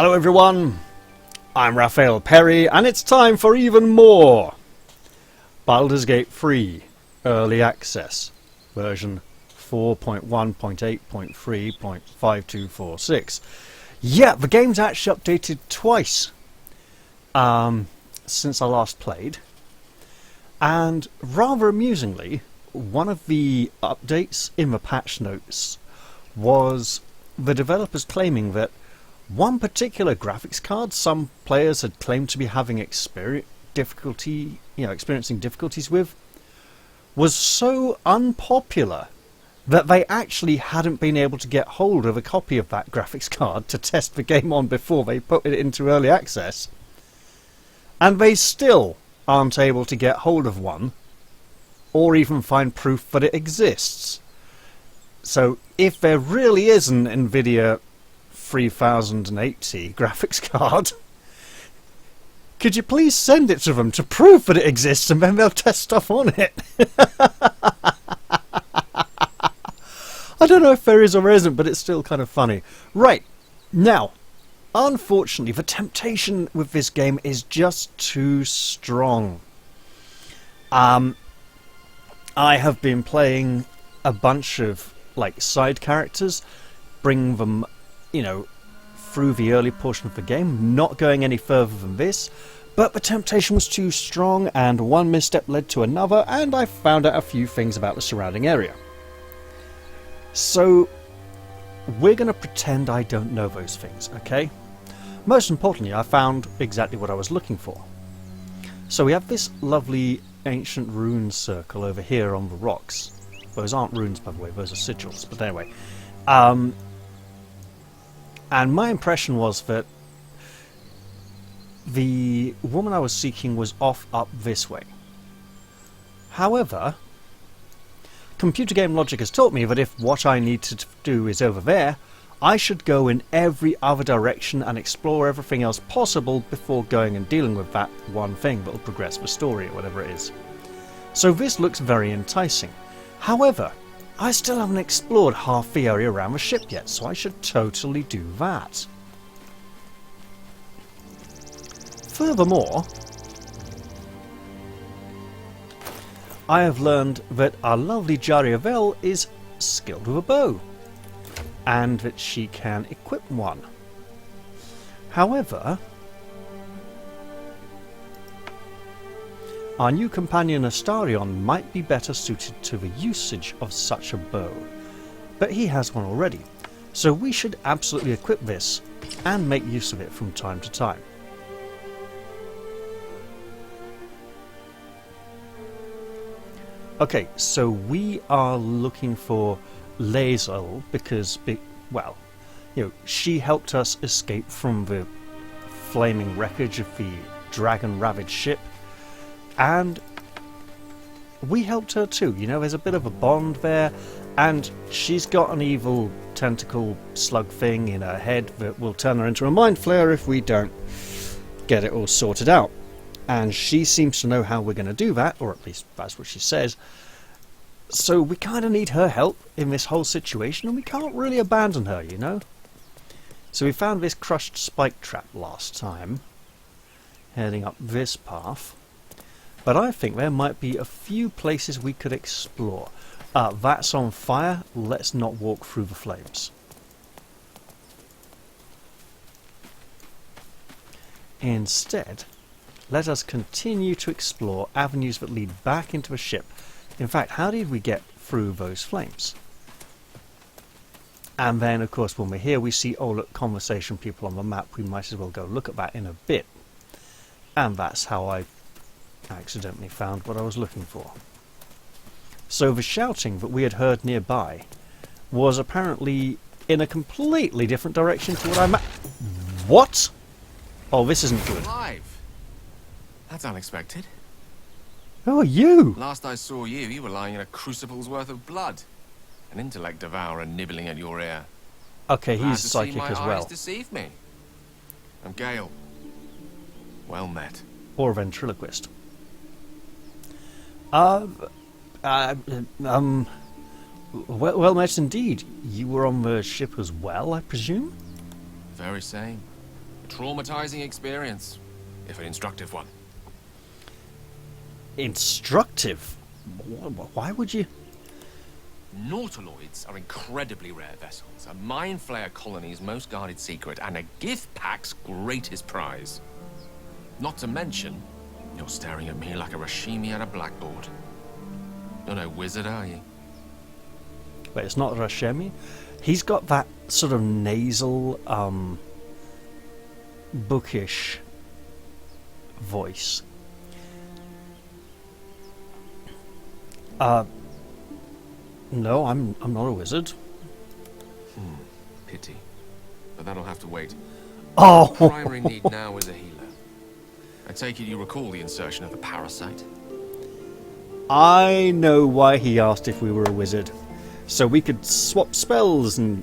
Hello everyone, I'm Raphael Perry and it's time for even more Baldur's Gate 3 Early Access version 4.1.8.3.5246. Yeah, the game's actually updated twice since I last played, and rather amusingly, one of the updates in the patch notes was the developers claiming that one particular graphics card some players had claimed to be having experiencing difficulties with was so unpopular that they actually hadn't been able to get hold of a copy of that graphics card to test the game on before they put it into early access. And they still aren't able to get hold of one, or even find proof that it exists. So if there really is an NVIDIA 3080 graphics card, could you please send it to them to prove that it exists, and then they'll test stuff on it? I don't know if there is or isn't, but it's still kind of funny. Right, now, unfortunately, the temptation with this game is just too strong. I have been playing a bunch of side characters, bring them, through the early portion of the game, not going any further than this, but the temptation was too strong and one misstep led to another, and I found out a few things about the surrounding area. So we're going to pretend I don't know those things, okay? Most importantly, I found exactly what I was looking for. So we have this lovely ancient rune circle over here on the rocks. Those aren't runes, by the way, those are sigils, but anyway. And my impression was that the woman I was seeking was off up this way. However, computer game logic has taught me that if what I need to do is over there, I should go in every other direction and explore everything else possible before going and dealing with that one thing that will progress the story or whatever it is. So this looks very enticing. However, I still haven't explored half the area around the ship yet, so I should totally do that. Furthermore, I have learned that our lovely Jariavel is skilled with a bow, and that she can equip one. However, our new companion Astarion might be better suited to the usage of such a bow, but he has one already, so we should absolutely equip this and make use of it from time to time. Okay, so we are looking for Lae'zel because, she helped us escape from the flaming wreckage of the dragon-ravaged ship, and we helped her too. There's a bit of a bond there, and she's got an evil tentacle slug thing in her head that will turn her into a mindflayer if we don't get it all sorted out. And she seems to know how we're going to do that, or at least that's what she says. So we kind of need her help in this whole situation, and we can't really abandon her, So we found this crushed spike trap last time, heading up this path. But I think there might be a few places we could explore. That's on fire. Let's not walk through the flames. Instead, let us continue to explore avenues that lead back into the ship. In fact, how did we get through those flames? And then, of course, when we're here, we see, oh look, conversation people on the map. We might as well go look at that in a bit. And that's how I accidentally found what I was looking for. So the shouting that we had heard nearby was apparently in a completely different direction to what What? Oh, this isn't good. Alive. That's unexpected. Who are you? Last I saw you, you were lying in a crucible's worth of blood. An intellect devourer nibbling at your ear. Okay, he's psychic as well. Eyes deceived me. I'm Gale. Well met. Or a ventriloquist. Well met indeed. You were on the ship as well, I presume? Very same. Traumatizing experience, if an instructive one. Instructive? Why would you? Nautiloids are incredibly rare vessels, a mindflayer colony's most guarded secret, and a gift pack's greatest prize. Not to mention, you're staring at me like a Rashimi at a blackboard. You're no wizard, are you? Wait, it's not Rashemi? He's got that sort of nasal, bookish voice. No, I'm not a wizard. Pity. But that'll have to wait. Oh! Our primary need now is a healer. I take it you recall the insertion of the parasite? I know why he asked if we were a wizard. So we could swap spells and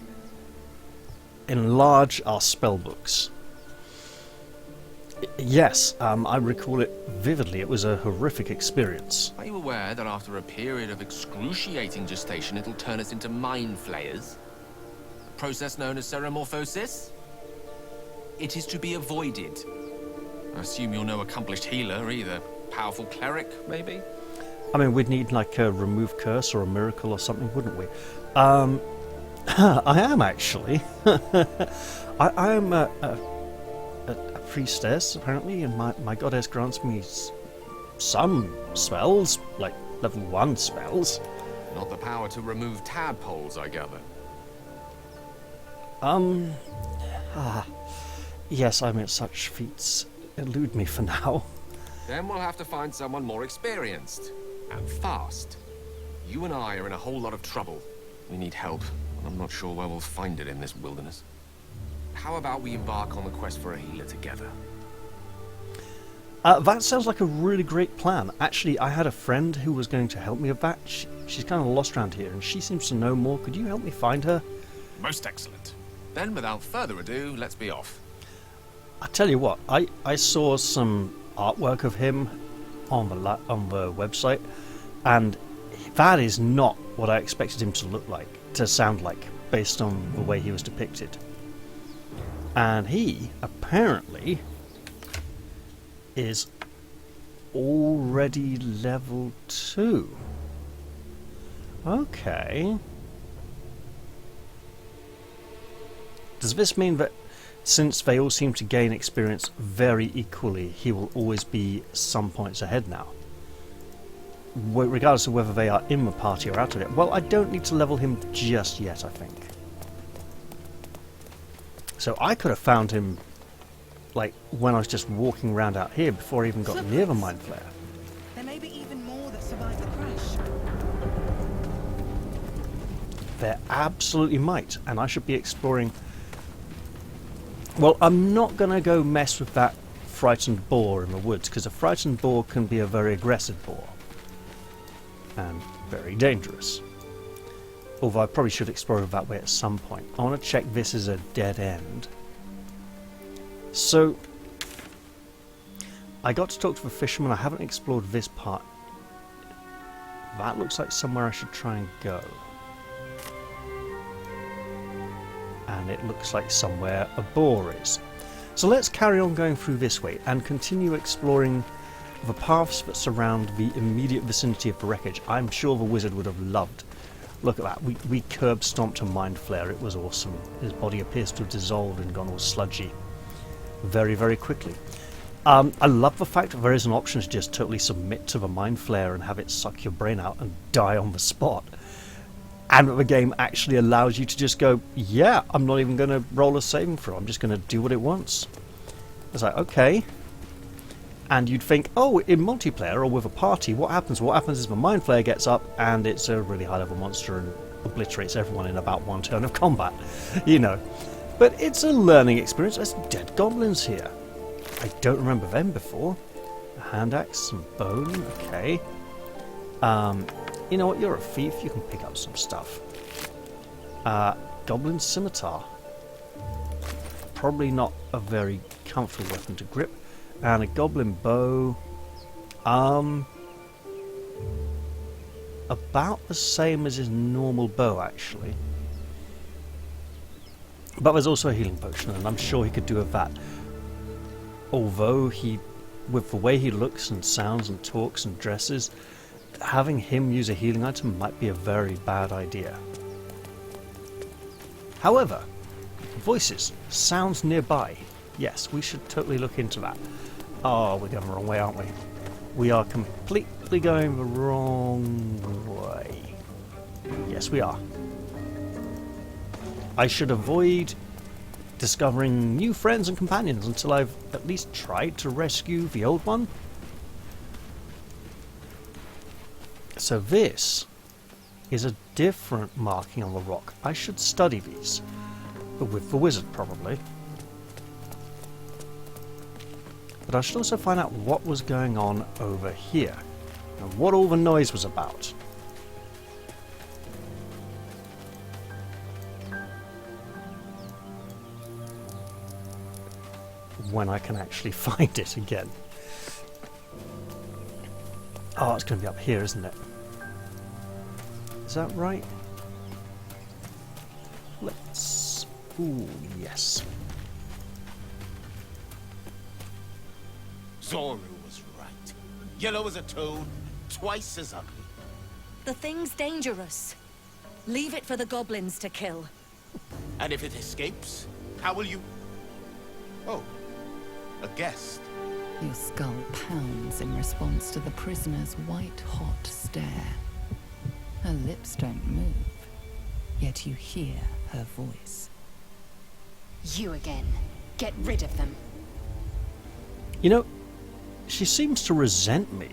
enlarge our spell books. Yes, I recall it vividly. It was a horrific experience. Are you aware that after a period of excruciating gestation, it'll turn us into mindflayers? A process known as ceremorphosis? It is to be avoided. I assume you're no accomplished healer either. Powerful cleric, maybe? I mean, we'd need like a remove curse or a miracle or something, wouldn't we? I am actually. I am a priestess, apparently, and my goddess grants me some spells, like level 1 spells. Not the power to remove tadpoles, I gather. Yes, I mean, such feats elude me for now. Then we'll have to find someone more experienced. And fast. You and I are in a whole lot of trouble. We need help, and I'm not sure where we'll find it in this wilderness. How about we embark on the quest for a healer together? That sounds like a really great plan. Actually, I had a friend who was going to help me with that. She's kind of lost around here, and she seems to know more. Could you help me find her? Most excellent. Then, without further ado, let's be off. I tell you what, I saw some artwork of him on the website, and that is not what I expected him to sound like, based on the way he was depicted. And he apparently is already level 2. Okay. Does this mean that since they all seem to gain experience very equally, he will always be some points ahead now? Regardless of whether they are in the party or out of it. Well, I don't need to level him just yet, I think. So I could have found him, like, when I was just walking around out here before I even got near the Mind Flayer. There may be even more that survived the crash. There absolutely might, and I should be exploring. Well, I'm not going to go mess with that frightened boar in the woods, because a frightened boar can be a very aggressive boar. And very dangerous. Although I probably should explore it that way at some point. I want to check this is a dead end. So, I got to talk to the fisherman. I haven't explored this part. That looks like somewhere I should try and go. And it looks like somewhere a boar is. So let's carry on going through this way and continue exploring the paths that surround the immediate vicinity of the wreckage. I'm sure the wizard would have loved. Look at that, we curb stomped a mind flare. It was awesome. His body appears to have dissolved and gone all sludgy very, very quickly. I love the fact that there is an option to just totally submit to the mind flare and have it suck your brain out and die on the spot. And that the game actually allows you to just go, yeah, I'm not even going to roll a saving throw. I'm just going to do what it wants. It's like, okay. And you'd think, oh, in multiplayer or with a party, what happens? What happens is the Mind Flayer gets up and it's a really high-level monster and obliterates everyone in about one turn of combat, you know. But it's a learning experience. There's dead goblins here. I don't remember them before. A hand axe, some bone, okay. You know what, you're a thief, you can pick up some stuff. Goblin scimitar. Probably not a very comfortable weapon to grip. And a goblin bow. About the same as his normal bow, actually. But there's also a healing potion, and I'm sure he could do with that. although with the way he looks and sounds and talks and dresses, having him use a healing item might be a very bad idea. However, voices, sounds nearby. Yes, we should totally look into that. Oh, we're going the wrong way, aren't we? We are completely going the wrong way. Yes, we are. I should avoid discovering new friends and companions until I've at least tried to rescue the old one. So this is a different marking on the rock. I should study these. With the wizard, probably. But I should also find out what was going on over here. And what all the noise was about. When I can actually find it again. Oh, it's going to be up here, isn't it? Is that right? Let's... Ooh, yes. Zoru was right. Yellow as a toad, twice as ugly. The thing's dangerous. Leave it for the goblins to kill. And if it escapes, how will you... Oh, a guest. Your skull pounds in response to the prisoner's white-hot stare. Her lips don't move, yet you hear her voice. You again. Get rid of them. You know, she seems to resent me.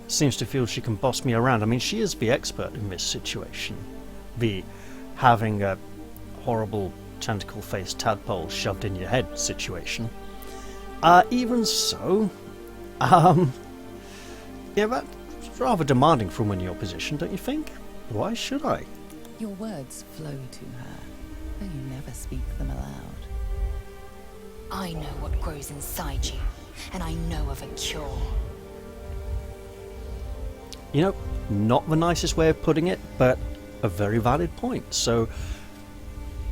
Seems to feel she can boss me around. I mean, she is the expert in this situation. The having a horrible tentacle-faced tadpole shoved in your head situation. Even so, yeah, that's rather demanding from in your position, don't you think? Why should I? Your words flow to her, though you never speak them aloud. I know what grows inside you, and I know of a cure. You know, not the nicest way of putting it, but a very valid point. So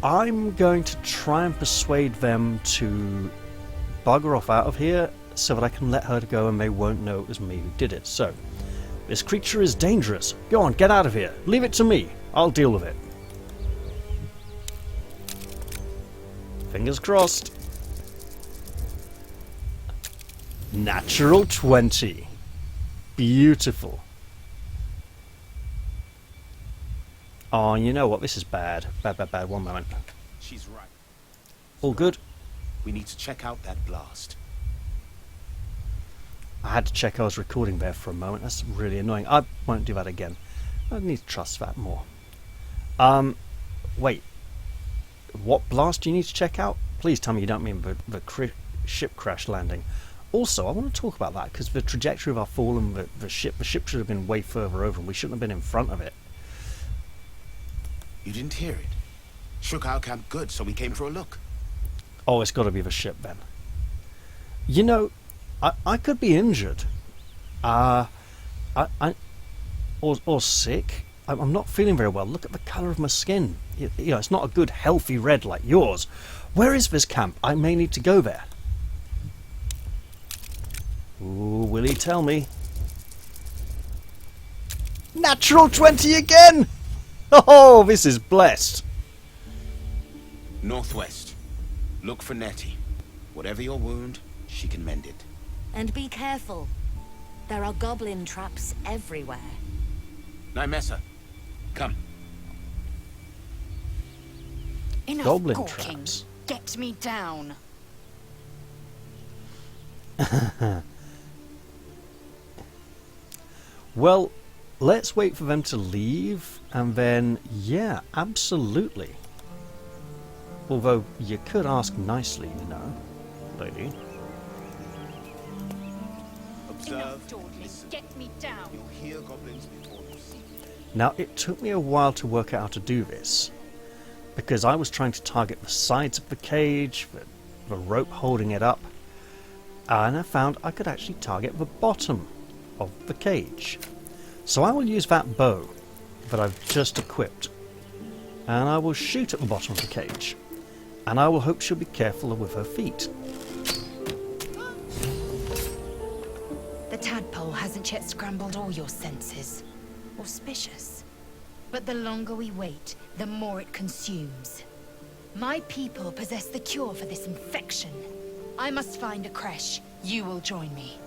I'm going to try and persuade them to bugger off out of here so that I can let her go and they won't know it was me who did it. So, this creature is dangerous. Go on, get out of here. Leave it to me. I'll deal with it. Fingers crossed. Natural 20. Beautiful. Oh, you know what? This is bad. Bad. One moment. She's right. All good? We need to check out that blast. I had to check I was recording there for a moment. That's really annoying. I won't do that again. I need to trust that more. Wait. What blast do you need to check out? Please tell me you don't mean the ship crash landing. Also, I want to talk about that, because the trajectory of our fall and the ship should have been way further over, and we shouldn't have been in front of it. You didn't hear it. Shook our camp good, so we came for a look. Oh, it's got to be the ship then. You know, I could be injured. Or sick. I'm not feeling very well. Look at the colour of my skin. You know, it's not a good, healthy red like yours. Where is this camp? I may need to go there. Ooh, will he tell me? Natural 20 again! Oh, this is blessed. Northwest. Look for Nettie. Whatever your wound, she can mend it. And be careful. There are goblin traps everywhere. Nymessa, come. Enough Goblin gawking. traps. Get me down. Well, let's wait for them to leave, and then, yeah, absolutely. Although, you could ask nicely, you know, lady. Observe, Enough dawdling. listen. Get me down. You'll hear goblins before you see them. Now, it took me a while to work out how to do this, because I was trying to target the sides of the cage, the rope holding it up, and I found I could actually target the bottom of the cage. So I will use that bow that I've just equipped, and I will shoot at the bottom of the cage, and I will hope she'll be careful with her feet. tadpole hasn't yet scrambled all your senses. Auspicious. But the longer we wait, the more it consumes. My people possess the cure for this infection. I must find a creche. You will join me.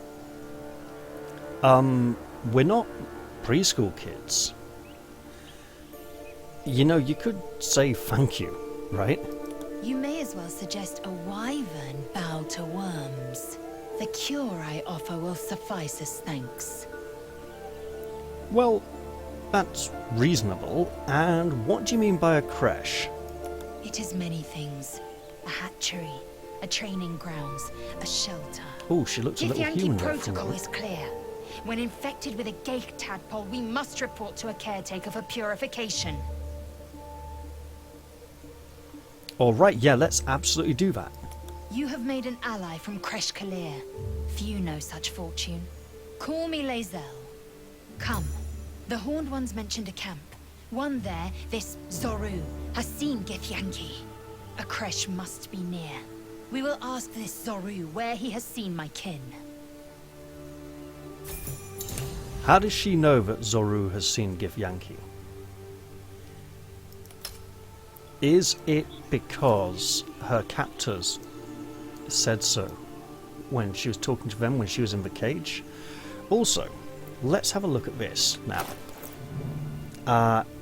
We're not preschool kids. You know, you could say thank you, right? You may as well suggest a wyvern bow to worms. The cure I offer will suffice as thanks. Well, that's reasonable. And what do you mean by a creche? It is many things. A hatchery, a training grounds, a shelter. Oh, she looks a little human Githyanki there for a protocol moment. is clear. When infected with a ghaik tadpole, we must report to a caretaker for purification. All right, yeah, let's absolutely do that. You have made an ally from Kresh Kalir. Few know such fortune. Call me Lae'zel. Come. The Horned Ones mentioned a camp. One there, this Zoru, has seen Githyanki. A Kresh must be near. We will ask this Zoru where he has seen my kin. How does she know that Zoru has seen Githyanki? Is it because her captors said so when she was talking to them when she was in the cage? Also, let's have a look at this now.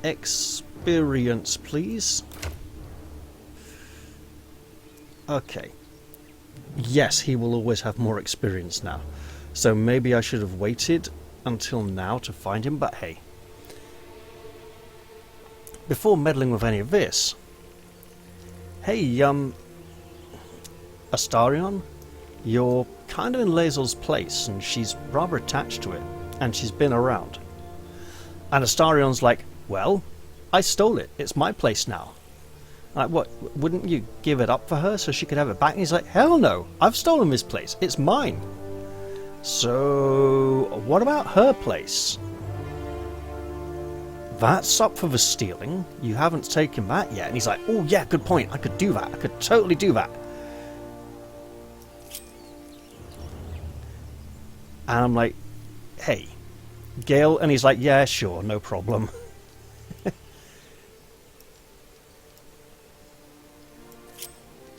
Experience, please. Okay. Yes, he will always have more experience now. So maybe I should have waited until now to find him, but hey. Before meddling with any of this, hey, Astarion, you're kind of in Lae'zel's place, and she's rather attached to it, and she's been around. And Astarion's like, well, I stole it. It's my place now. Like, what? Wouldn't you give it up for her so she could have it back? And he's like, hell no, I've stolen this place. It's mine. So, what about her place? That's up for the stealing. You haven't taken that yet. And he's like, oh yeah, good point. I could do that. I could totally do that. And I'm like, hey, Gale. And he's like, yeah, sure, no problem.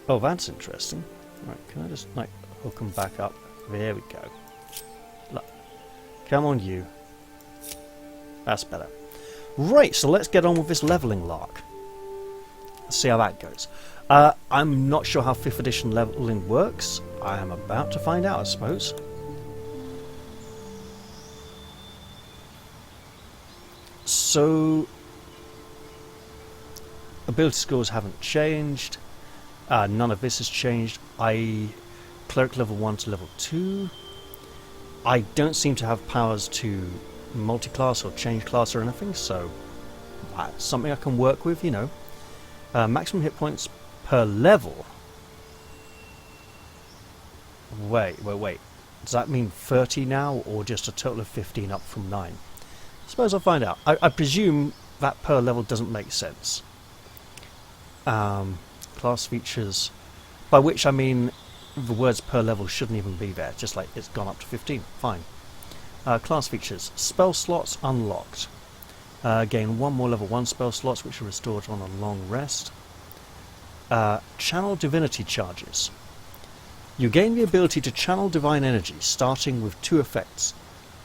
Oh, that's interesting. Right, can I just, like, hook them back up? There we go. Look. Come on, you. That's better. Right, so let's get on with this leveling lark. Let's see how that goes. I'm not sure how 5th edition leveling works. I am about to find out, I suppose. So, ability scores haven't changed. None of this has changed. Cleric level 1 to level 2. I don't seem to have powers to multi-class or change class or anything, so that's something I can work with, you know. Maximum hit points per level. Wait. Does that mean 30 now, or just a total of 15 up from 9? I suppose I'll find out. I presume that per level doesn't make sense. Class features, by which I mean the words per level shouldn't even be there, just like it's gone up to 15. Fine. Class features. Spell slots unlocked. Gain 1 more level 1 spell slots, which are restored on a long rest. Channel divinity charges. You gain the ability to channel divine energy, starting with 2 effects.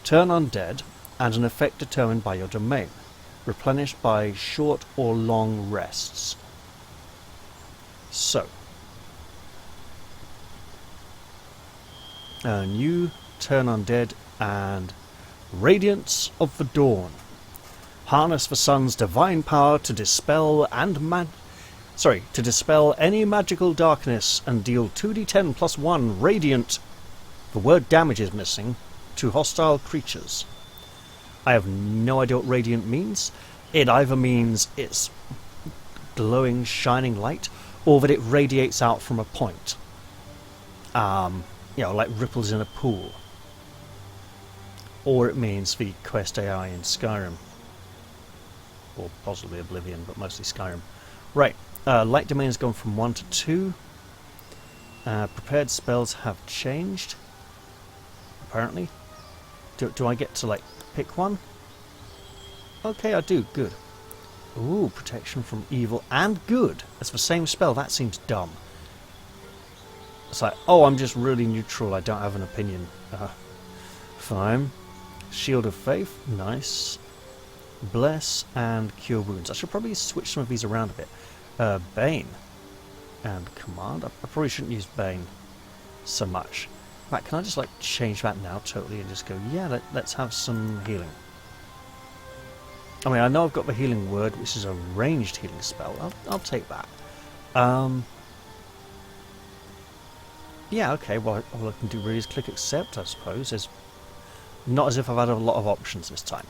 Turn undead, and an effect determined by your domain, replenished by short or long rests. So, new turn undead and Radiance of the Dawn. Harness the sun's divine power to dispel to dispel any magical darkness and deal 2d10 plus 1 radiant. The word damage is missing to hostile creatures. I have no idea what radiant means. It either means it's glowing, shining light, or that it radiates out from a point. You know, like ripples in a pool. Or it means the quest AI in Skyrim. Or possibly Oblivion, but mostly Skyrim. Right, light domain has gone from 1 to 2. Prepared spells have changed, apparently. Do I get to, like, pick one? Okay, I do. Good. Ooh, protection from evil and good. It's the same spell. That seems dumb. It's like, oh, I'm just really neutral. I don't have an opinion. Fine. Shield of Faith. Nice. Bless and Cure Wounds. I should probably switch some of these around a bit. Bane. And Command. I probably shouldn't use Bane so much. In fact, can I just, like, change that now totally and just go, yeah, let's have some healing. I mean, I know I've got the Healing Word, which is a ranged healing spell. I'll take that. Yeah, okay, well, all I can do really is click accept, I suppose. It's not as if I've had a lot of options this time.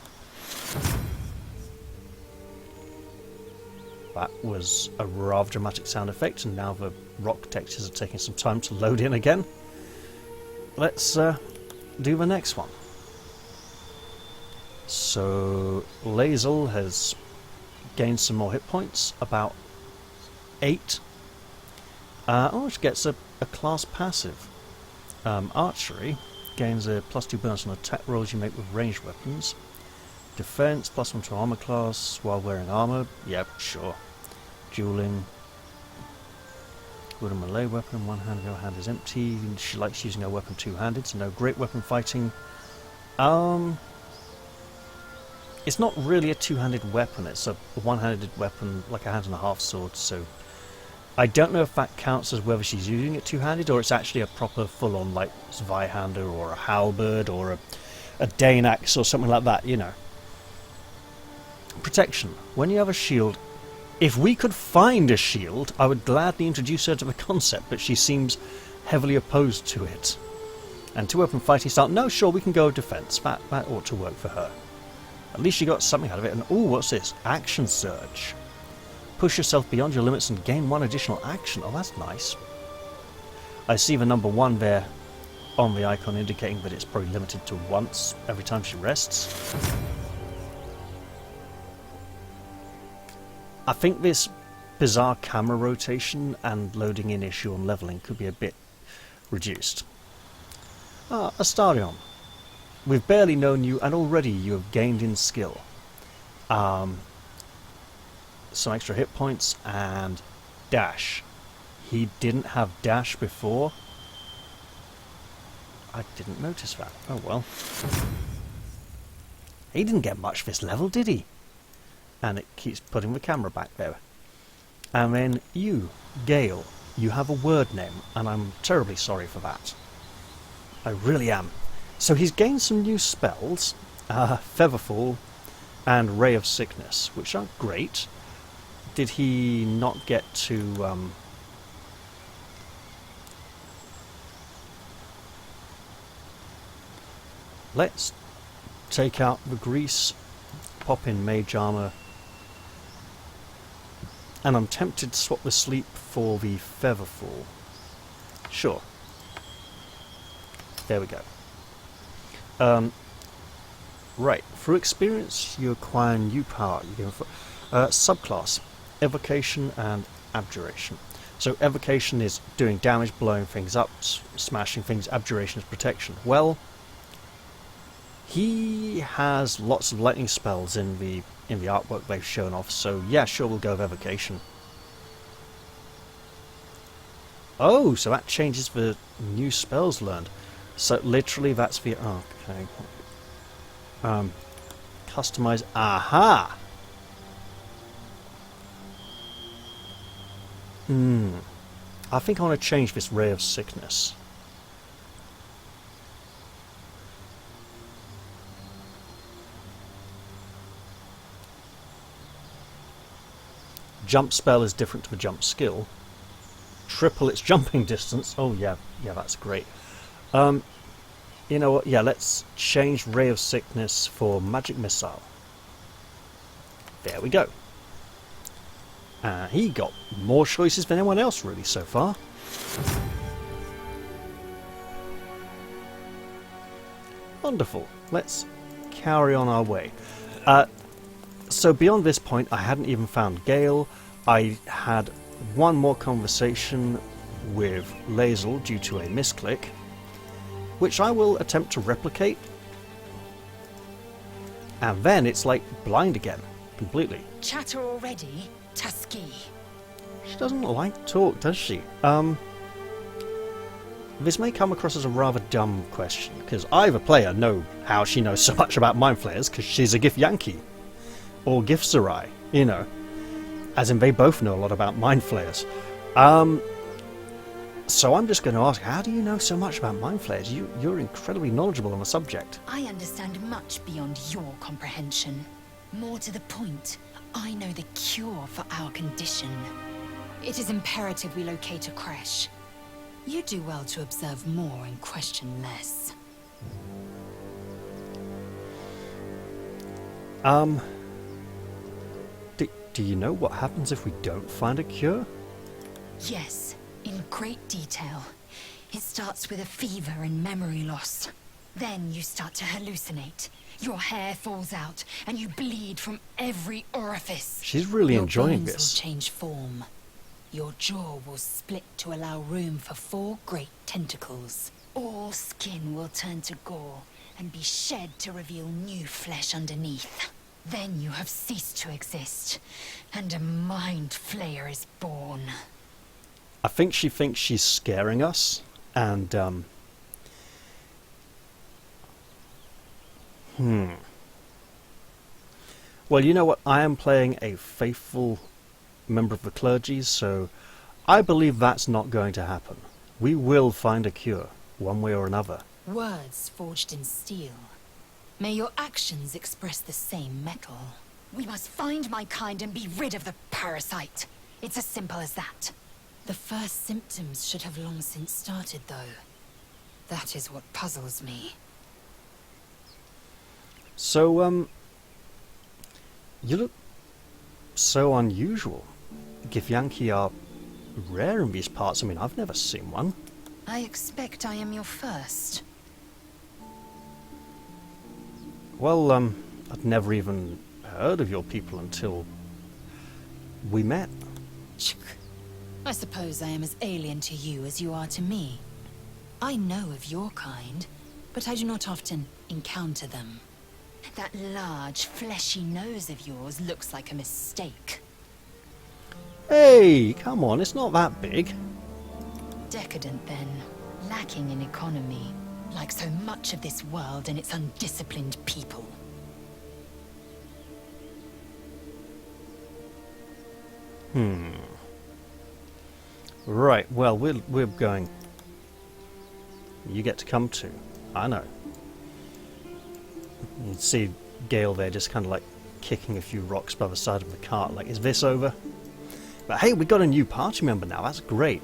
That was a rather dramatic sound effect, and now the rock textures are taking some time to load in again. Let's do the next one. So, Lae'zel has gained some more hit points, about 8. Which gets a class passive. Archery gains a +2 bonus on attack rolls you make with ranged weapons. Defense, +1 to armor class while wearing armor. Yep, sure. Dueling. With a melee weapon in one hand, the other hand is empty. She likes using her weapon two-handed, so no great weapon fighting. It's not really a two-handed weapon, it's a one-handed weapon, like a hand-and-a-half sword, so I don't know if that counts as whether she's using it two-handed or it's actually a proper full-on, like, Zweihander or a halberd or a Dane axe or something like that, you know. Protection. When you have a shield, if we could find a shield, I would gladly introduce her to the concept, but she seems heavily opposed to it. And two-weapon fighting style, no, sure, we can go with defense. That ought to work for her. At least you got something out of it. And ooh, what's this? Action Surge. Push yourself beyond your limits and gain 1 additional action. Oh, that's nice. I see the number 1 there on the icon indicating that it's probably limited to once every time she rests. I think this bizarre camera rotation and loading in issue on leveling could be a bit reduced. Astarion. We've barely known you, and already you have gained in skill. Some extra hit points, and dash. He didn't have dash before. I didn't notice that. Oh well. He didn't get much this level, did he? And it keeps putting the camera back there. And then you, Gale, you have a word name, and I'm terribly sorry for that. I really am. So he's gained some new spells, Featherfall and Ray of Sickness, which are great. Did he not get to... Let's take out the grease, pop in Mage Armor, and I'm tempted to swap the sleep for the Featherfall. Sure. There we go. Right, through experience you acquire new power. You go for subclass, Evocation and Abjuration. So Evocation is doing damage, blowing things up, smashing things. Abjuration is protection. Well, he has lots of lightning spells in the artwork they've shown off, so yeah, sure, we'll go with Evocation. Oh, so that changes the new spells learned. So literally that's the... Oh, okay. Customize... Aha! I think I want to change this Ray of Sickness. Jump spell is different to the jump skill. Triple its jumping distance. Oh yeah, that's great. You know what? Yeah, let's change Ray of Sickness for Magic Missile. There we go. He got more choices than anyone else really so far. Wonderful. Let's carry on our way. So beyond this point, I hadn't even found Gale. I had one more conversation with Lae'zel due to a misclick, which I will attempt to replicate. And then it's like blind again, completely. Chatter already? Tusky. She doesn't like talk, does she? This may come across as a rather dumb question, because either player know how she knows so much about mind flayers, because she's a Githyanki. Or Githzerai, you know. As in, they both know a lot about mind flayers. So I'm just going to ask, how do you know so much about mind flayers? You're incredibly knowledgeable on the subject. I understand much beyond your comprehension. More to the point, I know the cure for our condition. It is imperative we locate a crash. You do well to observe more and question less. Do you know what happens if we don't find a cure? Yes, in great detail. It starts with a fever and memory loss. Then you start to hallucinate. Your hair falls out, and you bleed from every orifice. She's really enjoying Your bones this. will change form. Your jaw will split to allow room for 4 great tentacles. All skin will turn to gore and be shed to reveal new flesh underneath. Then you have ceased to exist, and a mind flayer is born. I think she thinks she's scaring us, and Well, you know what? I am playing a faithful member of the clergy, so I believe that's not going to happen. We will find a cure, one way or another. Words forged in steel. May your actions express the same metal. We must find my kind and be rid of the parasite. It's as simple as that. The first symptoms should have long since started, though. That is what puzzles me. So, you look so unusual. Githyanki are rare in these parts. I mean, I've never seen one. I expect I am your first. Well, I'd never even heard of your people until we met. I suppose I am as alien to you as you are to me. I know of your kind, but I do not often encounter them. That large, fleshy nose of yours looks like a mistake. Hey, come on, it's not that big. Decadent, then. Lacking in economy. Like so much of this world and its undisciplined people. Right, well, we're going. You get to come too. I know. You can see Gale there just kind of like kicking a few rocks by the side of the cart, like, is this over? But hey, we got a new party member now, that's great.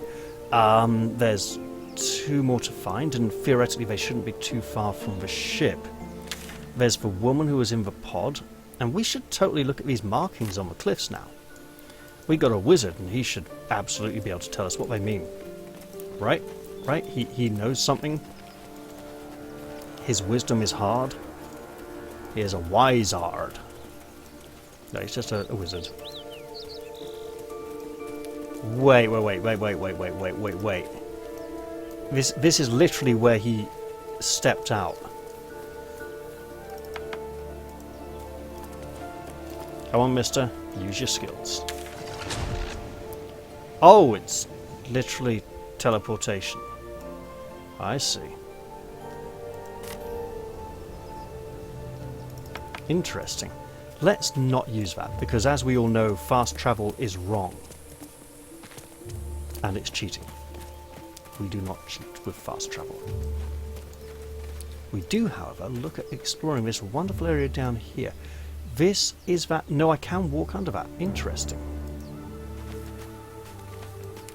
There's 2 more to find, and theoretically they shouldn't be too far from the ship. There's the woman who was in the pod, and we should totally look at these markings on the cliffs now. We got a wizard, and he should absolutely be able to tell us what they mean. Right? Right? He knows something. His wisdom is hard. He is a wizard. No, he's just a wizard. Wait. This is literally where he stepped out. Come on, mister. Use your skills. Oh, it's literally teleportation. I see. Interesting. Let's not use that, because as we all know, fast travel is wrong. And it's cheating. We do not cheat with fast travel. We do, however, look at exploring this wonderful area down here. This is that... No, I can walk under that. Interesting.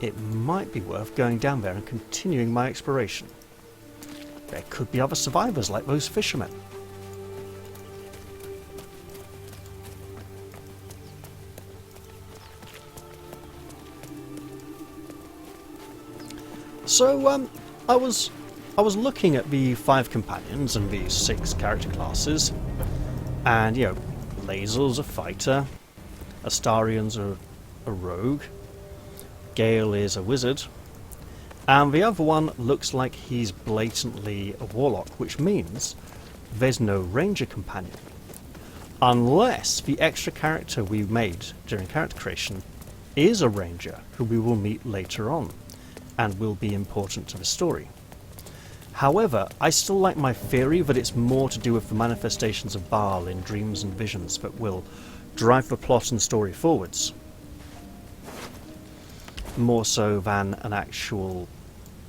It might be worth going down there and continuing my exploration. There could be other survivors like those fishermen. So, I was looking at the 5 companions and the 6 character classes, and, you know, Lae'zel's a fighter, Astarion's a rogue, Gale is a wizard, and the other one looks like he's blatantly a warlock, which means there's no ranger companion. Unless the extra character we made during character creation is a ranger who we will meet later on and will be important to the story. However, I still like my theory that it's more to do with the manifestations of Baal in dreams and visions that will drive the plot and story forwards, more so than an actual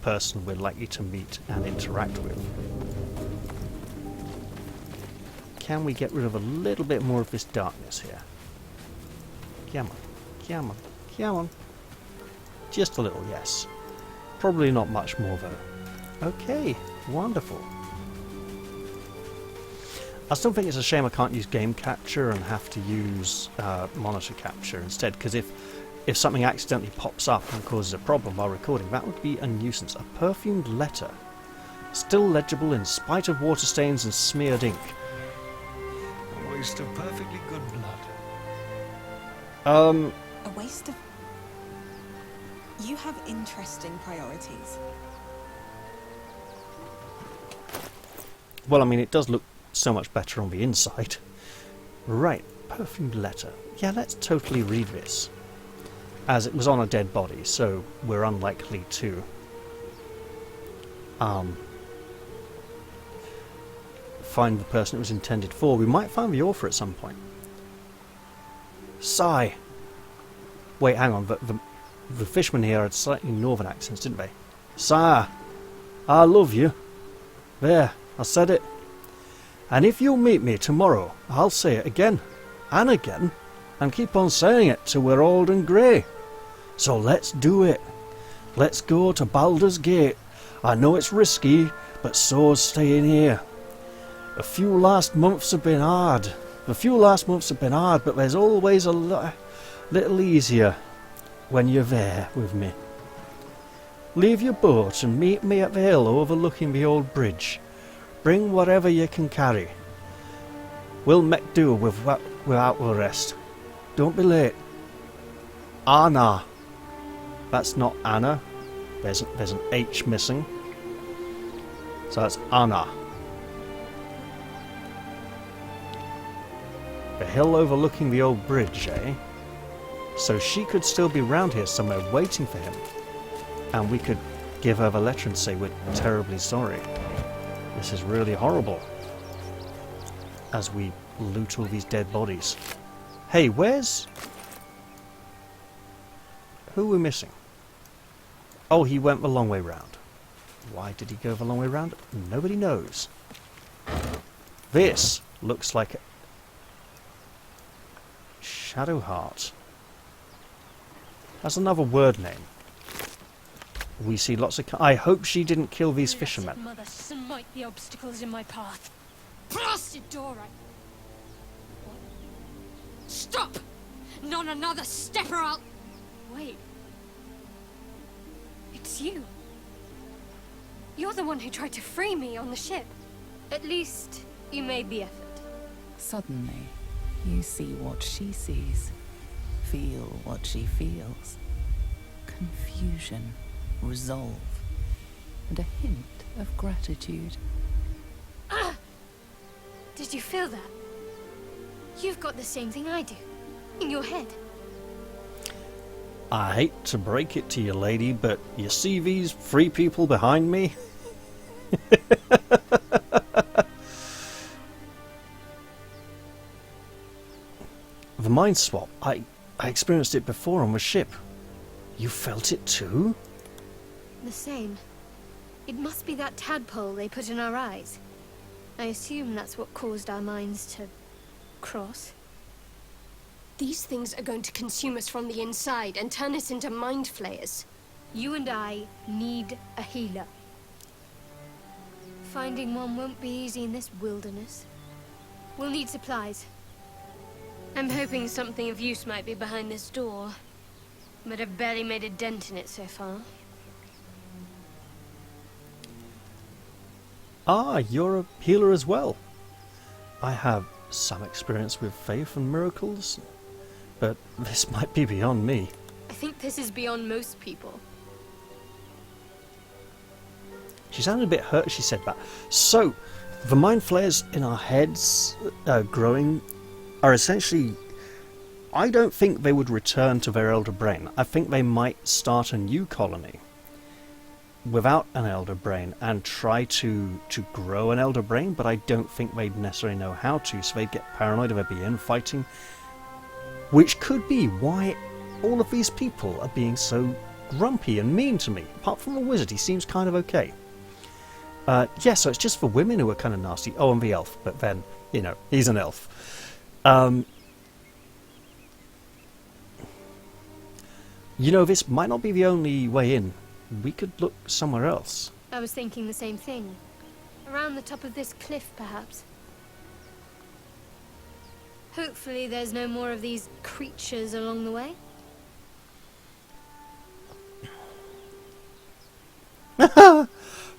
person we're likely to meet and interact with. Can we get rid of a little bit more of this darkness here? Come on, come on, come on. Just a little, yes. Probably not much more though. Okay, wonderful. I still think it's a shame I can't use game capture and have to use monitor capture instead, because if something accidentally pops up and causes a problem while recording, that would be a nuisance. A perfumed letter. Still legible in spite of water stains and smeared ink. A waste of perfectly good blood. A waste of... You have interesting priorities. Well, I mean, it does look so much better on the inside. Right, perfumed letter. Yeah, let's totally read this. As it was on a dead body, so we're unlikely to find the person it was intended for. We might find the author at some point. Sigh. Wait, hang on, but the fishermen here had slightly northern accents, didn't they? Sire, I love you. There, I said it. And if you'll meet me tomorrow, I'll say it again, and again, and keep on saying it till we're old and grey. So let's do it. Let's go to Baldur's Gate. I know it's risky, but so's staying here. A few last months have been hard, but there's always a little easier when you're there with me. Leave your boat and meet me at the hill overlooking the old bridge. Bring whatever you can carry. We'll make do without the rest. Don't be late. Anna. That's not Anna. There's an H missing. So that's Anna. The hill overlooking the old bridge, eh? So she could still be round here somewhere waiting for him. And we could give her the letter and say we're terribly sorry. This is really horrible. As we loot all these dead bodies. Hey, where's... Who are we missing? Oh, he went the long way round. Why did he go the long way round? Nobody knows. This looks like a Shadow Heart. That's another word name. We see lots of... I hope she didn't kill these fishermen. Mother, smite the obstacles in my path. Blasted door! What? Stop! Not another step or I'll... Wait. It's you. You're the one who tried to free me on the ship. At least, you made the effort. Suddenly, you see what she sees. Feel what she feels. Confusion, resolve, and a hint of gratitude. Ah! Did you feel that? You've got the same thing I do. In your head. I hate to break it to you, lady, but you see these three people behind me? The mind swap. I experienced it before on the ship. You felt it too? The same. It must be that tadpole they put in our eyes. I assume that's what caused our minds to cross. These things are going to consume us from the inside and turn us into mind flayers. You and I need a healer. Finding one won't be easy in this wilderness. We'll need supplies. I'm hoping something of use might be behind this door, but I've barely made a dent in it so far. Ah, you're a healer as well. I have some experience with faith and miracles, but this might be beyond me. I think this is beyond most people. She sounded a bit hurt as she said that. So, the mind flares in our heads growing, are essentially... I don't think they would return to their elder brain. I think they might start a new colony without an elder brain and try to grow an elder brain, but I don't think they'd necessarily know how to, so they'd get paranoid of they'd be infighting, which could be why all of these people are being so grumpy and mean to me. Apart from the wizard, he seems kind of okay. Yeah, so it's just for women who are kind of nasty. Oh, and the elf, but then, you know, he's an elf. You know, this might not be the only way in. We could look somewhere else. I was thinking the same thing. Around the top of this cliff, perhaps. Hopefully there's no more of these creatures along the way.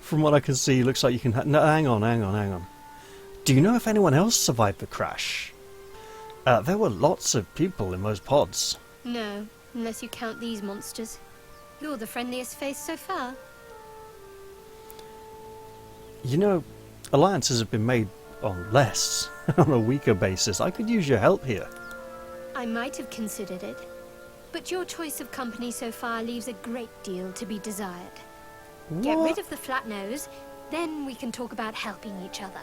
From what I can see, looks like you can... No, hang on. Do you know if anyone else survived the crash? There were lots of people in those pods. No, unless you count these monsters. You're the friendliest face so far. You know, alliances have been made on less, on a weaker basis. I could use your help here. I might have considered it, but your choice of company so far leaves a great deal to be desired. Get rid of the flat nose, then we can talk about helping each other.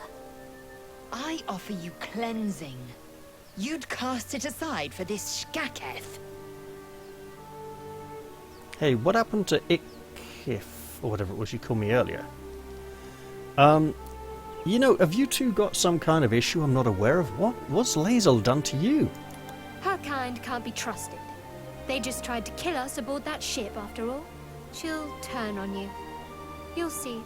I offer you cleansing. You'd cast it aside for this Shkaketh. Hey, what happened to Ikif, or whatever it was you called me earlier? You know, have you two got some kind of issue I'm not aware of? What's Lae'zel done to you? Her kind can't be trusted. They just tried to kill us aboard that ship, after all. She'll turn on you. You'll see.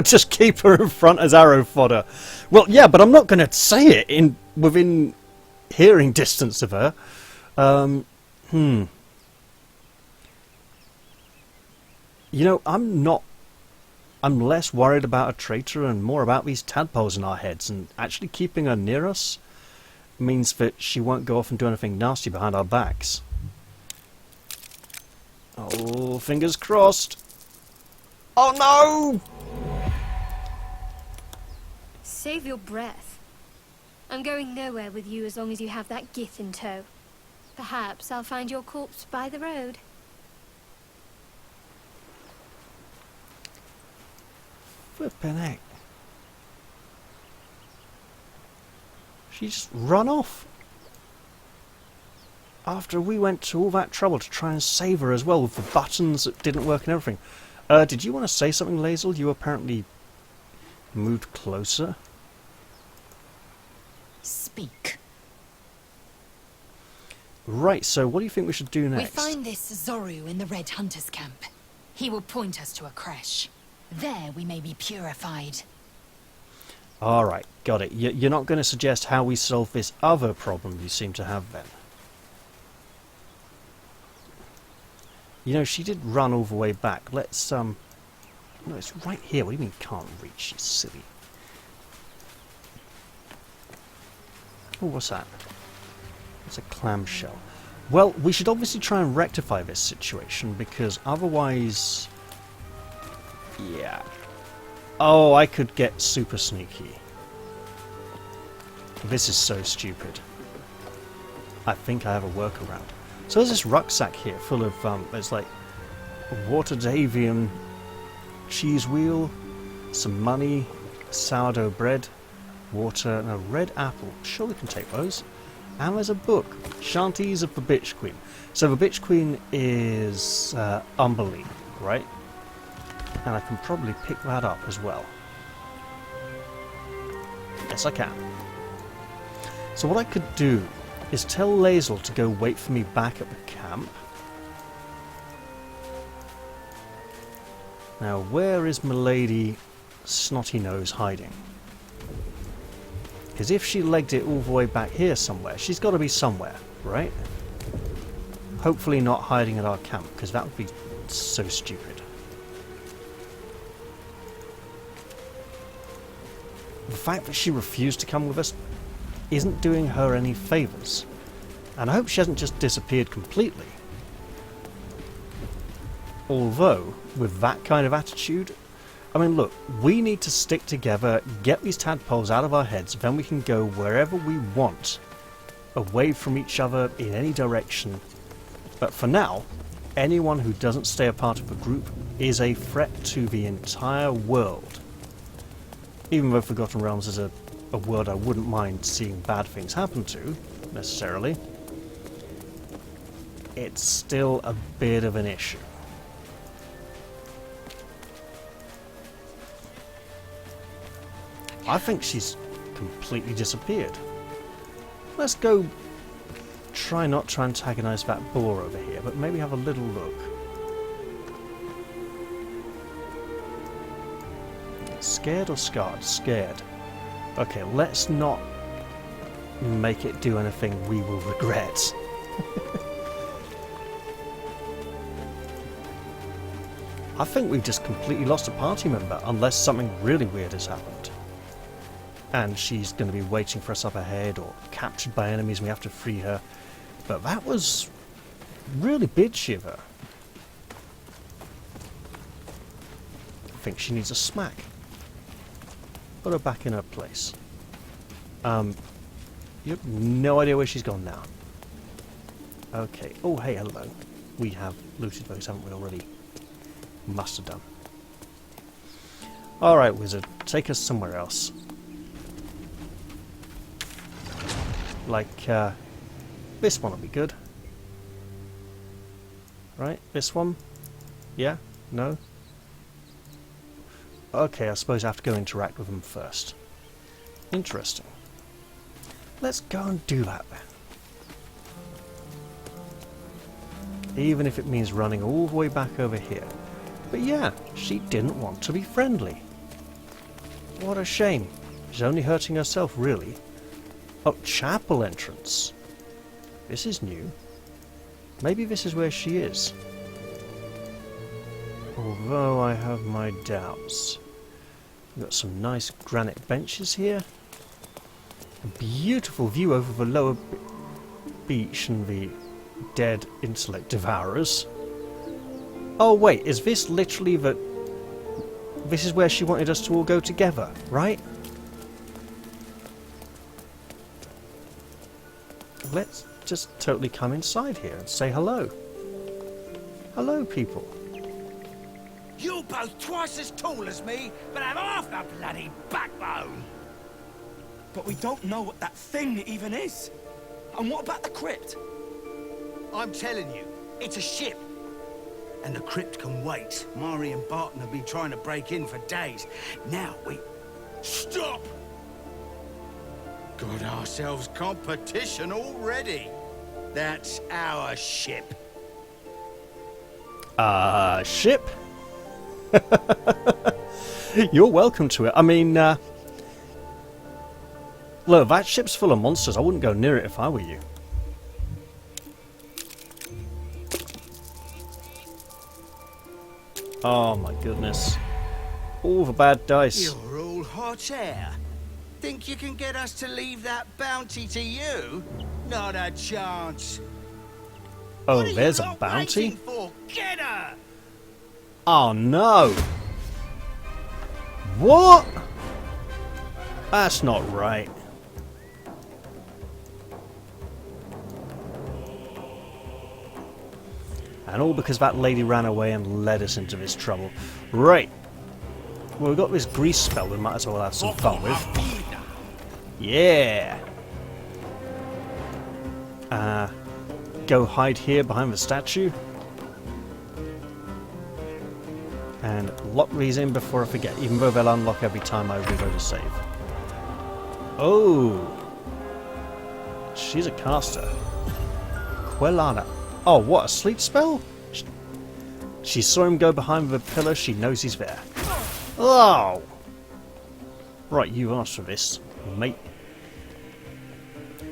Just keep her in front as arrow fodder. Well, yeah, but I'm not going to say it within hearing distance of her. You know, I'm less worried about a traitor and more about these tadpoles in our heads, and actually keeping her near us means that she won't go off and do anything nasty behind our backs. Oh, fingers crossed. Oh no! Save your breath. I'm going nowhere with you as long as you have that Gith in tow. Perhaps I'll find your corpse by the road. Flippin' heck. She just run off. After we went to all that trouble to try and save her as well, with the buttons that didn't work and everything. Did you want to say something, Lae'zel? You apparently moved closer. Speak. Right, so what do you think we should do next? We find this Zoru in the Red Hunter's camp. He will point us to a creche. There we may be purified. Alright, got it. You're not going to suggest how we solve this other problem you seem to have then? You know, she did run all the way back. Let's, no, it's right here. What do you mean can't reach, you silly? Oh, what's that? It's a clamshell. Well, we should obviously try and rectify this situation, because otherwise... Yeah. Oh, I could get super sneaky. This is so stupid. I think I have a workaround. So there's this rucksack here full of, there's like water Davian cheese wheel, some money, sourdough bread, water, and a red apple. Sure, we can take those. And there's a book, Shanties of the Bitch Queen. So the Bitch Queen is Umberly, right? And I can probably pick that up as well. Yes, I can. So what I could do is tell Lae'zel to go wait for me back at the camp. Now, where is Milady Snotty Nose hiding? Because if she legged it all the way back here somewhere, she's got to be somewhere, right? Hopefully not hiding at our camp, because that would be so stupid. The fact that she refused to come with us isn't doing her any favours. And I hope she hasn't just disappeared completely. Although, with that kind of attitude, I mean, look, we need to stick together, get these tadpoles out of our heads, then we can go wherever we want, away from each other in any direction. But for now, anyone who doesn't stay a part of the group is a threat to the entire world. Even though Forgotten Realms is a world I wouldn't mind seeing bad things happen to, necessarily, it's still a bit of an issue. I think she's completely disappeared. Let's go try not to antagonize that boar over here, but maybe have a little look. Scared or scarred? Scared. Okay, let's not make it do anything we will regret. I think we've just completely lost a party member, unless something really weird has happened. And she's going to be waiting for us up ahead, or captured by enemies and we have to free her. But that was really bitchy of her. I think she needs a smack. Put her back in her place. You have no idea where she's gone now. Okay. Oh, hey, hello. We have looted those, haven't we already? Must have done. Alright, wizard. Take us somewhere else. Like, this one will be good. Right, this one? Yeah? No? Okay, I suppose I have to go interact with them first. Interesting. Let's go and do that then. Even if it means running all the way back over here. But yeah, she didn't want to be friendly. What a shame. She's only hurting herself, really. Oh, chapel entrance. This is new. Maybe this is where she is. Although I have my doubts. We've got some nice granite benches here. A beautiful view over the lower beach and the dead intellect devourers. Oh wait, is this literally the... This is where she wanted us to all go together, right? Let's just totally come inside here and say hello. Hello, people. You're both twice as tall as me, but have half the bloody backbone. But we don't know what that thing even is. And what about the crypt? I'm telling you, it's a ship. And the crypt can wait. Mari and Barton have been trying to break in for days. Now we... Stop! Got ourselves competition already. That's our ship. Ship? You're welcome to it. I mean, look, that ship's full of monsters. I wouldn't go near it if I were you. Oh my goodness. All the bad dice. You're all hot air. Think you can get us to leave that bounty to you? Not a chance. Oh, there's a bounty? For? Get her! Oh no! What? That's not right. And all because that lady ran away and led us into this trouble. Right. Well, we've got this grease spell we might as well have some fun with. Yeah! Go hide here behind the statue. And lock these in before I forget, even though they'll unlock every time I reload a save. Oh! She's a caster. Quellana. Oh, what, a sleep spell? She saw him go behind the pillar, she knows he's there. Oh! Right, you asked for this, mate.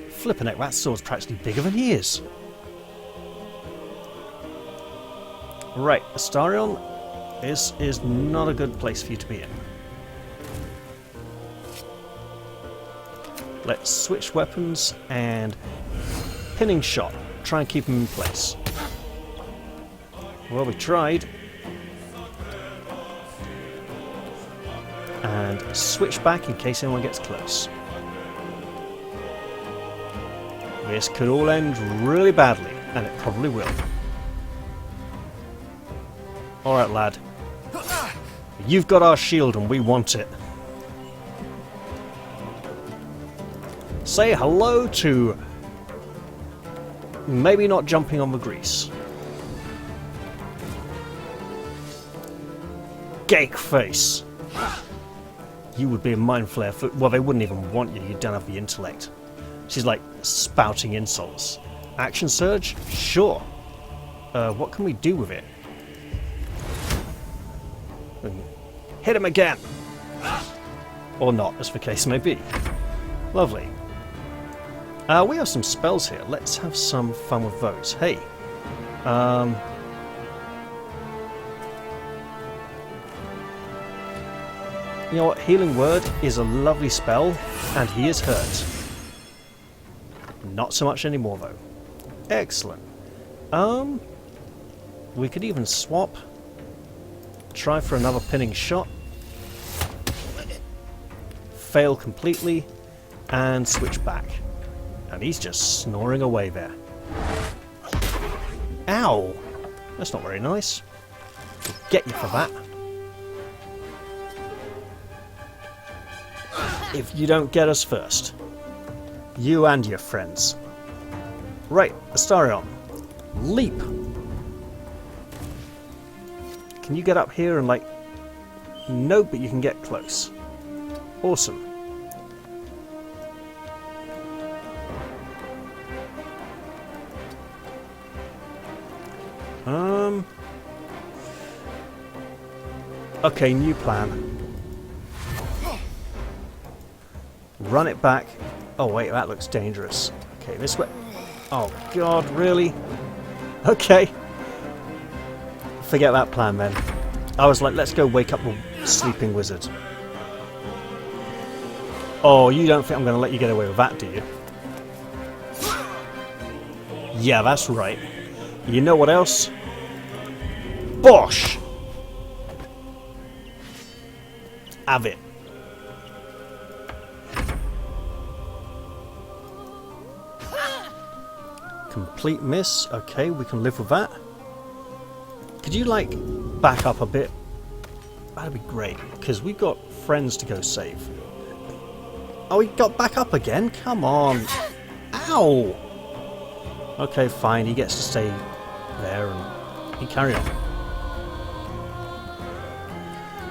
Flippin' heck, that sword's practically bigger than he is. Right, Astarion, this is not a good place for you to be in. Let's switch weapons and pinning shot. Try and keep him in place. Well, we tried. And switch back in case anyone gets close. This could all end really badly, and it probably will. Alright, lad. You've got our shield and we want it. Say hello to... maybe not jumping on the grease. Gake face! You would be a mind flayer for... well, they wouldn't even want you. You don't have the intellect. She's like spouting insults. Action surge? Sure. What can we do with it? Hit him again! Or not, as the case may be. Lovely. We have some spells here. Let's have some fun with those. Hey. You know what? Healing Word is a lovely spell, and he is hurt. Not so much anymore, though. Excellent. We could even swap. Try for another pinning shot. Fail completely. And switch back. And he's just snoring away there. Ow! That's not very nice. We'll get you for that. If you don't get us first. You and your friends. Right, Astarion. Leap! Can you get up here and like... no, but you can get close. Awesome. Okay, new plan. Run it back. Oh wait, that looks dangerous. Okay, this way. Oh god, really? Okay. Forget that plan then. I was like, let's go wake up the sleeping wizard. Oh, you don't think I'm going to let you get away with that, do you? Yeah, that's right. You know what else? Bosh! Have it. Complete miss. Okay, we can live with that. Could you, like, back up a bit? That'd be great, because we've got friends to go save. Oh, he got back up again? Come on. Ow! Okay, fine. He gets to stay there and he carry on.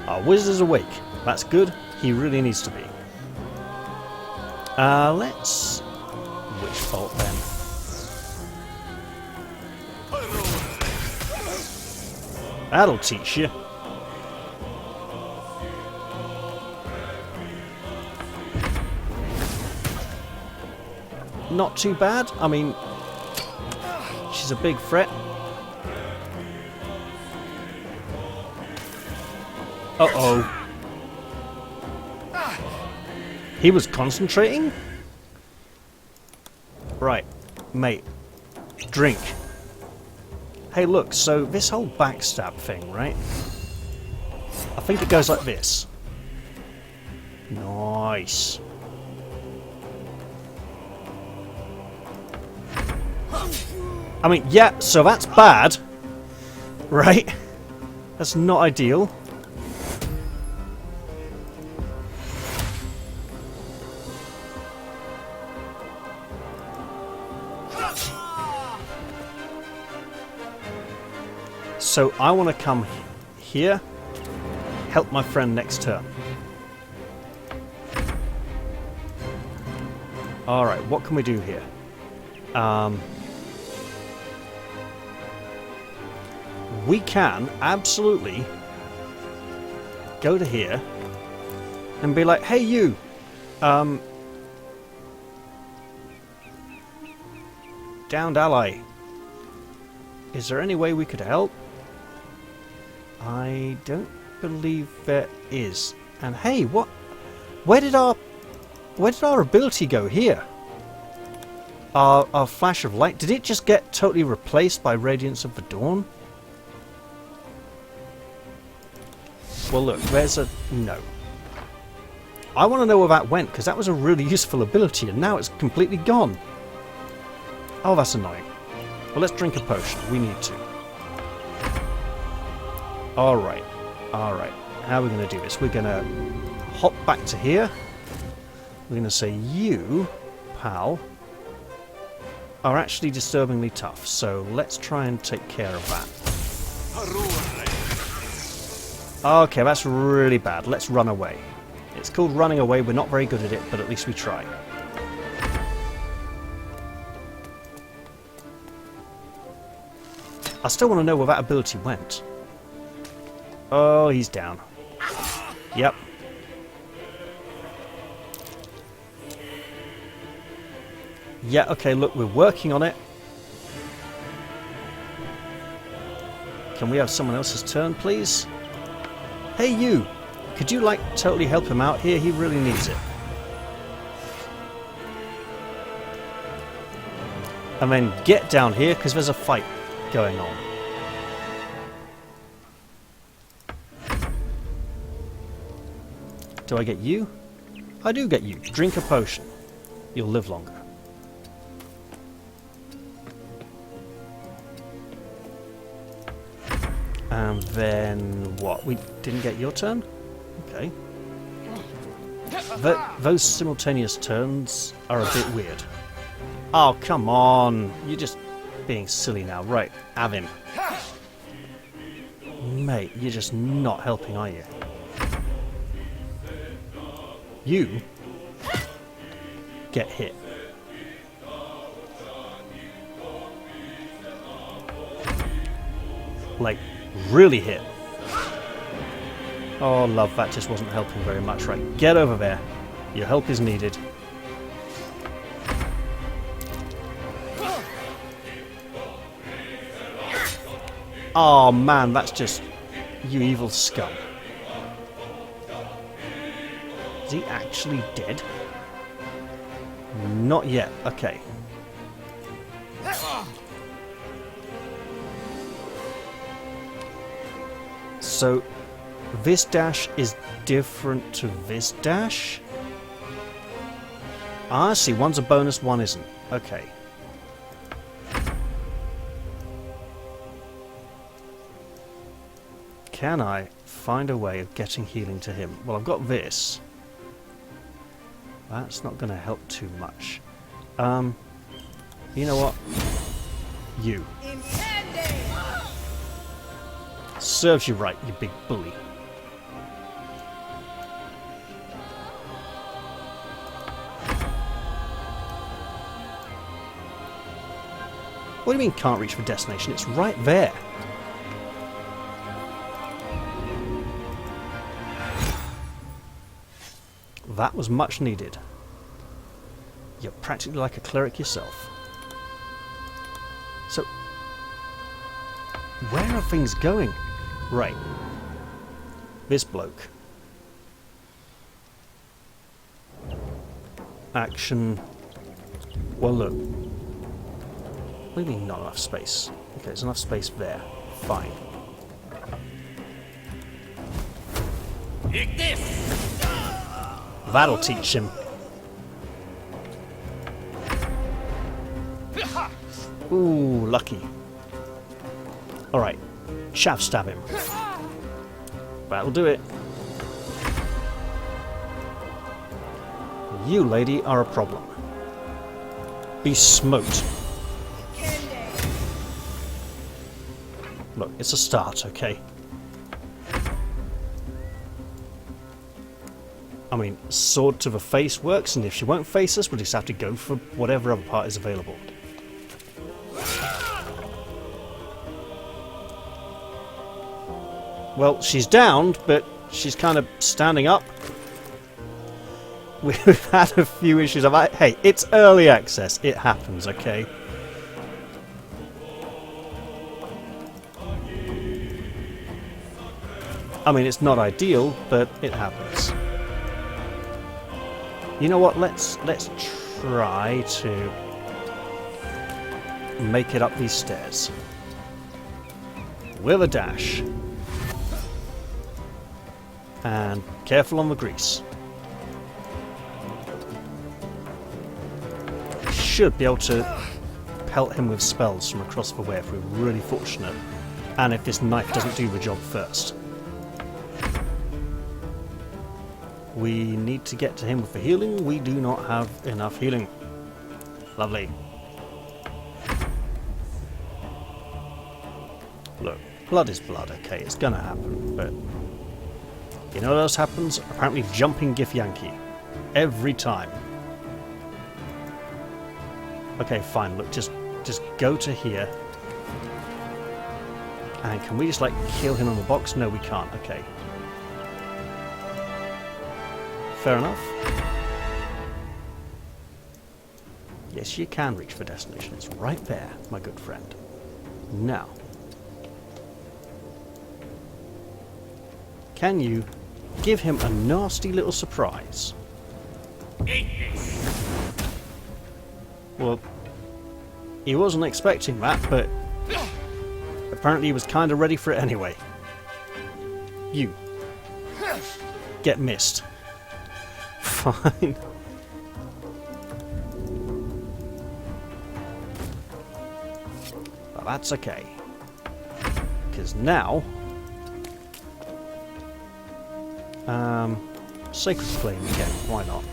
Our wizard is awake. That's good. He really needs to be. Let's... Witch bolt then. That'll teach you. Not too bad. I mean, she's a big threat. Uh-oh. He was concentrating? Right. Mate. Drink. Hey, look, so this whole backstab thing, right? I think it goes like this. Nice. I mean, yeah, so that's bad. Right? That's not ideal. So I want to come here, help my friend next turn. Alright, what can we do here? We can absolutely go to here and be like, hey you, downed ally, is there any way we could help? I don't believe there is. And hey, what? Where did our ability go here? Our flash of light, did it just get totally replaced by Radiance of the Dawn? Well look, there's a... no. I want to know where that went, because that was a really useful ability, and now it's completely gone. Oh, that's annoying. Well, let's drink a potion. We need to. Alright. Alright. How are we going to do this? We're going to hop back to here. We're going to say, you, pal, are actually disturbingly tough, so let's try and take care of that. Okay, that's really bad. Let's run away. It's called running away. We're not very good at it, but at least we try. I still want to know where that ability went. Oh, he's down. Yep. Yeah, okay, look, we're working on it. Can we have someone else's turn, please? Hey, you! Could you, like, totally help him out here? He really needs it. And then get down here, because there's a fight going on. Do I get you? I do get you. Drink a potion. You'll live longer. And then what? We didn't get your turn? Okay. Those simultaneous turns are a bit weird. Oh, come on. You're just being silly now. Right, have him. Mate, you're just not helping, are you? You get hit. Like, really hit. Oh, love, that just wasn't helping very much. Right, get over there. Your help is needed. Oh, man, that's just... You evil scum. Is he actually dead? Not yet. Okay. So, this dash is different to this dash? Ah, I see. One's a bonus, one isn't. Okay. Can I find a way of getting healing to him? Well, I've got this. That's not going to help too much. You know what? You. Serves you right, you big bully. What do you mean can't reach for destination? It's right there. That was much needed. You're practically like a cleric yourself. So, where are things going? Right. This bloke. Action. Well, look. What do you mean not enough space? Okay, there's enough space there. Fine. That'll teach him. Ooh, lucky. Alright. Shaft stab him. That'll do it. You, lady, are a problem. Be smoked. Look, it's a start, okay? I mean, sword to the face works, and if she won't face us, we'll just have to go for whatever other part is available. Well, she's downed, but she's kind of standing up. We've had a few issues. Hey, it's early access. It happens, okay? I mean, it's not ideal, but it happens. You know what? Let's try to make it up these stairs with a dash. And careful on the grease. should be able to pelt him with spells from across the way if we're really fortunate, and if this knife doesn't do the job first. We need to get to him with the healing. We do not have enough healing. Lovely. Look, blood is blood, okay, it's gonna happen, but you know what else happens? Apparently jumping Githyanki. Every time. Okay, fine, look, just go to here. And can we just, like, kill him on the box? No, we can't, okay. Fair enough. Yes, you can reach the destination. It's right there, my good friend. Now. Can you give him a nasty little surprise? Well, he wasn't expecting that, but apparently he was kind of ready for it anyway. You. Get missed. Fine. But that's okay. Because now... Sacred Flame again, why not?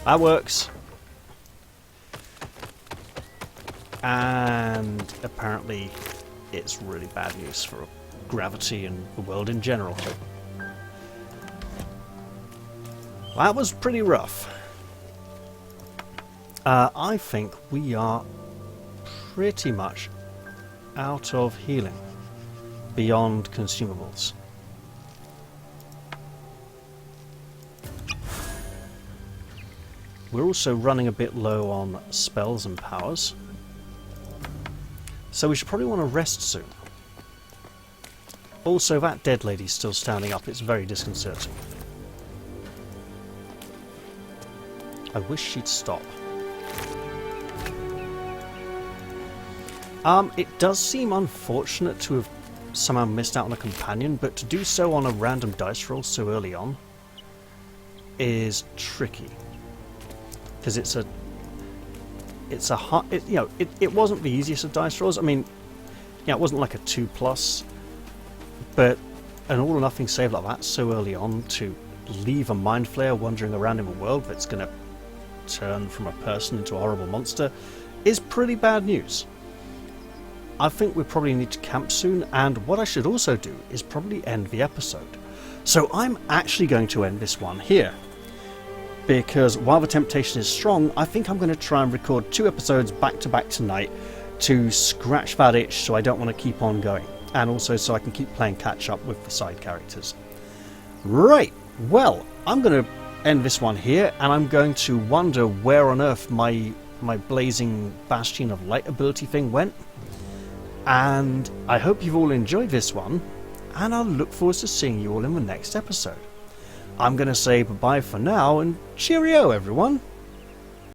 That works. And apparently it's really bad news for gravity and the world in general. That was pretty rough. I think we are pretty much out of healing beyond consumables. We're also running a bit low on spells and powers, so we should probably want to rest soon. Also, that dead lady's still standing up. It's very disconcerting. I wish she'd stop. It does seem unfortunate to have somehow missed out on a companion, but to do so on a random dice roll so early on is tricky. Because it wasn't the easiest of dice rolls. I mean, yeah, it wasn't like a 2+, but an all or nothing save like that so early on to leave a mind flayer wandering around in the world that's going to turn from a person into a horrible monster is pretty bad news. I think we probably need to camp soon, and what I should also do is probably end the episode. So I'm actually going to end this one here, because while the temptation is strong, I think I'm going to try and record 2 episodes back to back tonight to scratch that itch so I don't want to keep on going, and also so I can keep playing catch up with the side characters. Right, well, I'm going to end this one here, and I'm going to wonder where on earth my blazing bastion of light ability thing went. And I hope you've all enjoyed this one, and I'll look forward to seeing you all in the next episode. I'm going to say bye-bye for now, and cheerio everyone!